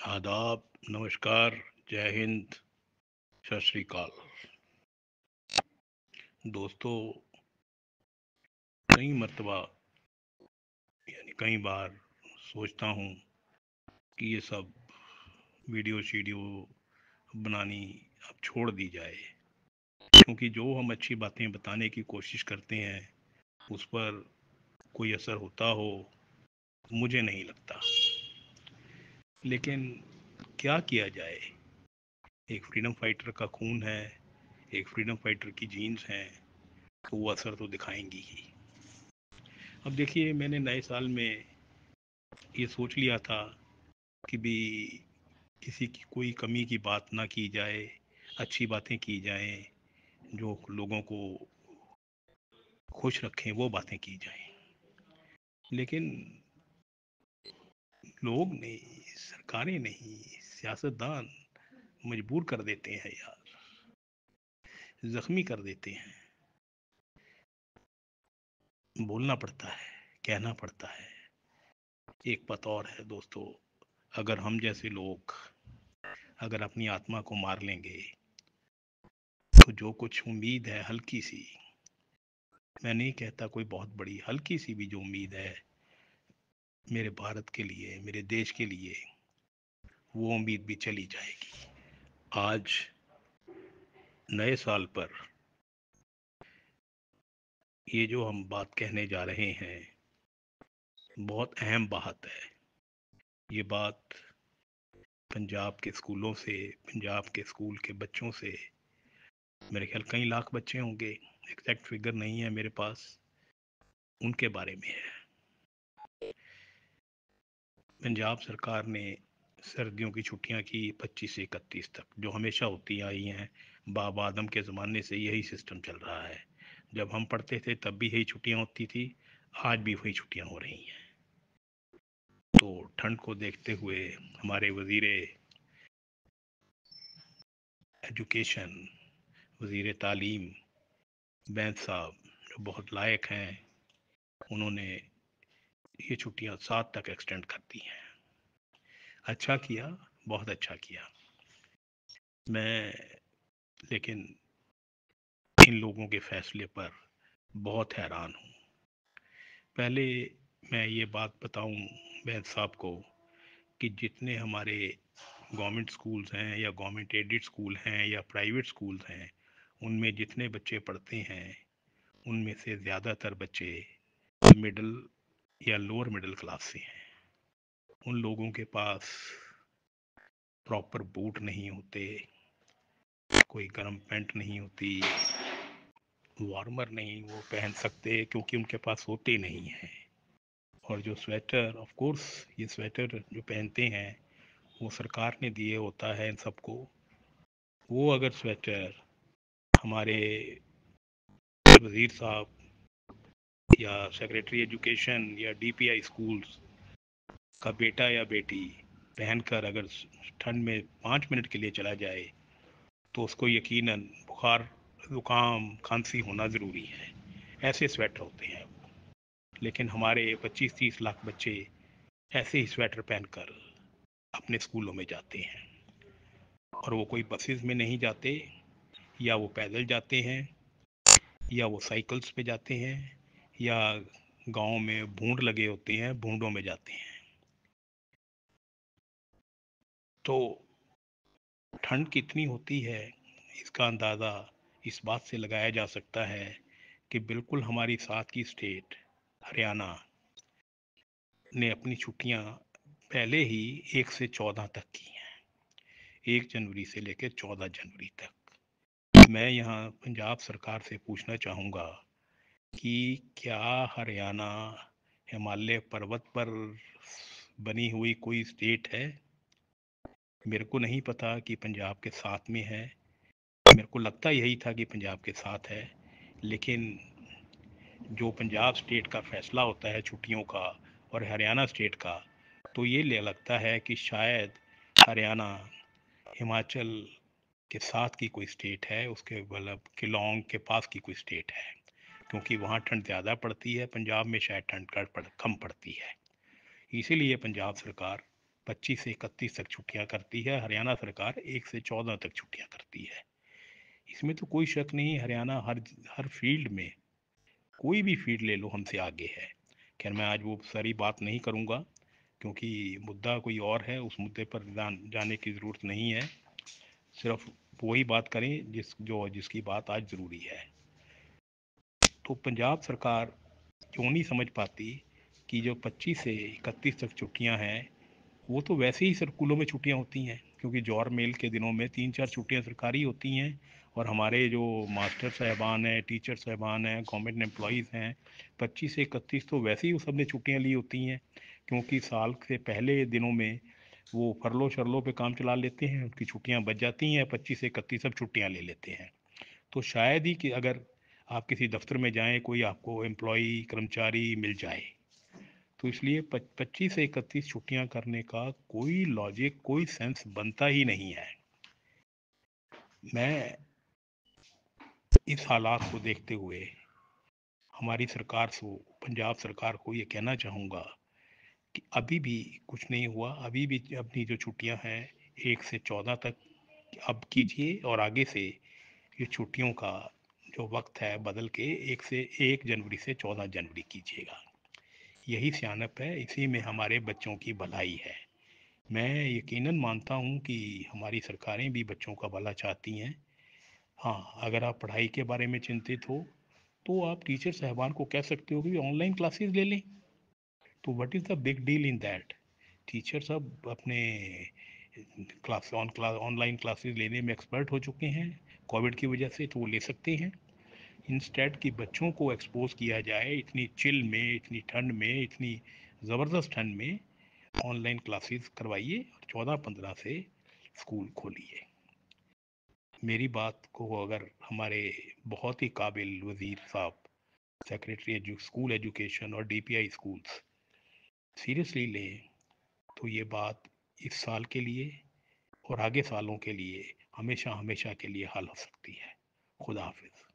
आदाब, नमस्कार, जय हिंद, सत श्री अकाल। दोस्तों, कई मर्तबा यानी कई बार सोचता हूँ कि ये सब वीडियो शीडियो बनानी अब छोड़ दी जाए, क्योंकि जो हम अच्छी बातें बताने की कोशिश करते हैं उस पर कोई असर होता हो मुझे नहीं लगता। लेकिन क्या किया जाए, एक फ्रीडम फाइटर का खून है, एक फ्रीडम फाइटर की जीन्स हैं, तो वो असर तो दिखाएंगी ही। अब देखिए, मैंने नए साल में ये सोच लिया था कि भी किसी की कोई कमी की बात ना की जाए, अच्छी बातें की जाएं, जो लोगों को खुश रखें वो बातें की जाएं। लेकिन लोग नहीं, सरकारें नहीं, सियासतदान मजबूर कर देते हैं यार, जख्मी कर देते हैं। बोलना पड़ता है, कहना पड़ता है। एक बात और है दोस्तों, अगर हम जैसे लोग अगर अपनी आत्मा को मार लेंगे तो जो कुछ उम्मीद है हल्की सी, मैं नहीं कहता कोई बहुत बड़ी, हल्की सी भी जो उम्मीद है मेरे भारत के लिए, मेरे देश के लिए, वो उम्मीद भी चली जाएगी। आज नए साल पर ये जो हम बात कहने जा रहे हैं बहुत अहम बात है। ये बात पंजाब के स्कूलों से, पंजाब के स्कूल के बच्चों से, मेरे ख्याल कई लाख बच्चे होंगे, एग्जैक्ट फिगर नहीं है मेरे पास, उनके बारे में है। पंजाब सरकार ने सर्दियों की छुट्टियां की 25 से 31 तक, जो हमेशा होती आई हैं। बाब आदम के ज़माने से यही सिस्टम चल रहा है। जब हम पढ़ते थे तब भी यही छुट्टियां होती थी, आज भी वही छुट्टियां हो रही हैं। तो ठंड को देखते हुए हमारे वजीर एजुकेशन, वजीर तालीम बैंस साहब, जो बहुत लायक हैं, उन्होंने ये छुट्टियां 7 तक एक्सटेंड कर दी हैं। अच्छा किया, बहुत अच्छा किया। मैं लेकिन इन लोगों के फैसले पर बहुत हैरान हूँ। पहले मैं ये बात बताऊं बैंस साहब को कि जितने हमारे गवर्नमेंट स्कूल्स हैं या गवर्नमेंट एडेड स्कूल हैं या प्राइवेट स्कूल्स हैं, उनमें जितने बच्चे पढ़ते हैं उनमें से ज़्यादातर बच्चे मिडिल या लोअर मिडिल क्लास से हैं। उन लोगों के पास प्रॉपर बूट नहीं होते, कोई गर्म पैंट नहीं होती, वार्मर नहीं वो पहन सकते क्योंकि उनके पास होते नहीं हैं। और जो स्वेटर, ऑफ कोर्स ये स्वेटर जो पहनते हैं वो सरकार ने दिए होता है इन सबको। वो अगर स्वेटर हमारे वजीर साहब या सेक्रेटरी एजुकेशन या डीपीआई स्कूल्स का बेटा या बेटी पहनकर अगर ठंड में 5 मिनट के लिए चला जाए तो उसको यकीनन बुखार, जुकाम, खांसी होना ज़रूरी है। ऐसे स्वेटर होते हैं। लेकिन हमारे 25-30 लाख बच्चे ऐसे ही स्वेटर पहनकर अपने स्कूलों में जाते हैं, और वो कोई बसेस में नहीं जाते, या वो पैदल जाते हैं, या वो साइकिल्स पे जाते हैं, या गांव में भूंड लगे होते हैं, भूंडों में जाते हैं। तो ठंड कितनी होती है इसका अंदाज़ा इस बात से लगाया जा सकता है कि बिल्कुल हमारी साथ की स्टेट हरियाणा ने अपनी छुट्टियां पहले ही 1 से 14 तक की हैं, 1 जनवरी से लेकर 14 जनवरी तक। मैं यहाँ पंजाब सरकार से पूछना चाहूँगा कि क्या हरियाणा हिमालय पर्वत पर बनी हुई कोई स्टेट है? मेरे को नहीं पता कि पंजाब के साथ में है, मेरे को लगता यही था कि पंजाब के साथ है। लेकिन जो पंजाब स्टेट का फैसला होता है छुट्टियों का और हरियाणा स्टेट का, तो ये ले लगता है कि शायद हरियाणा हिमाचल के साथ की कोई स्टेट है, उसके मतलब किलोंग के पास की कोई स्टेट है, क्योंकि वहाँ ठंड ज़्यादा पड़ती है, पंजाब में शायद ठंड कम पड़ती है। इसीलिए पंजाब सरकार 25 से 31 तक छुट्टियां करती है, हरियाणा सरकार 1 से 14 तक छुट्टियां करती है। इसमें तो कोई शक नहीं, हरियाणा हर हर फील्ड में, कोई भी फील्ड ले लो, हमसे आगे है। खैर, मैं आज वो सारी बात नहीं करूँगा, क्योंकि मुद्दा कोई और है, उस मुद्दे पर जाने की ज़रूरत नहीं है। सिर्फ वही बात करें जिसकी बात आज ज़रूरी है। तो पंजाब सरकार क्यों नहीं समझ पाती कि जो 25 से 31 तक छुट्टियां हैं, वो तो वैसे ही स्कूलों में छुट्टियां होती हैं, क्योंकि जौहर मेल के दिनों में 3-4 छुट्टियां सरकारी होती हैं। और हमारे जो मास्टर साहबान हैं, टीचर साहबान हैं, गवर्नमेंट एम्प्लॉयज़ हैं, 25 से 31 तो वैसे ही वो सब ने छुट्टियां ली होती हैं, क्योंकि साल से पहले दिनों में वो फरलो शरलो पे काम चला लेते हैं, उनकी छुट्टियां बच जाती हैं, 25 से 31 सब छुट्टियां ले लेते हैं। तो शायद ही कि अगर आप किसी दफ्तर में जाएं, कोई आपको एम्प्लॉई कर्मचारी मिल जाए, तो इसलिए 25 से 31 छुट्टियां करने का कोई लॉजिक, कोई सेंस बनता ही नहीं है। मैं इस हालात को देखते हुए हमारी सरकार को, पंजाब सरकार को ये कहना चाहूँगा कि अभी भी कुछ नहीं हुआ, अभी भी अपनी जो छुट्टियां हैं 1 से 14 तक अब कीजिए, और आगे से ये छुट्टियों का जो वक्त है बदल के 1 जनवरी से 14 जनवरी कीजिएगा। यही सियानत है, इसी में हमारे बच्चों की भलाई है। मैं यकीनन मानता हूँ कि हमारी सरकारें भी बच्चों का भला चाहती हैं। हाँ, अगर आप पढ़ाई के बारे में चिंतित हो, तो आप टीचर साहबान को कह सकते हो कि ऑनलाइन क्लासेस ले लें। तो what is the big deal in that? Teacher सब अपने ऑनलाइन क्लासेस लेने में एक्सपर्ट हो चुके हैं कोविड की वजह से, तो वो ले सकते हैं। इंस्टेड कि बच्चों को एक्सपोज किया जाए इतनी चिल में, इतनी ठंड में, इतनी ज़बरदस्त ठंड में, ऑनलाइन क्लासेस करवाइए और 14-15 से स्कूल खोलिए। मेरी बात को अगर हमारे बहुत ही काबिल वज़ीर साहब, सेक्रेटरी स्कूल एजुकेशन और डीपीआई स्कूल्स सीरियसली लें, तो ये बात इस साल के लिए और आगे सालों के लिए हमेशा हमेशा के लिए हल हो सकती है। खुदा हाफिज़।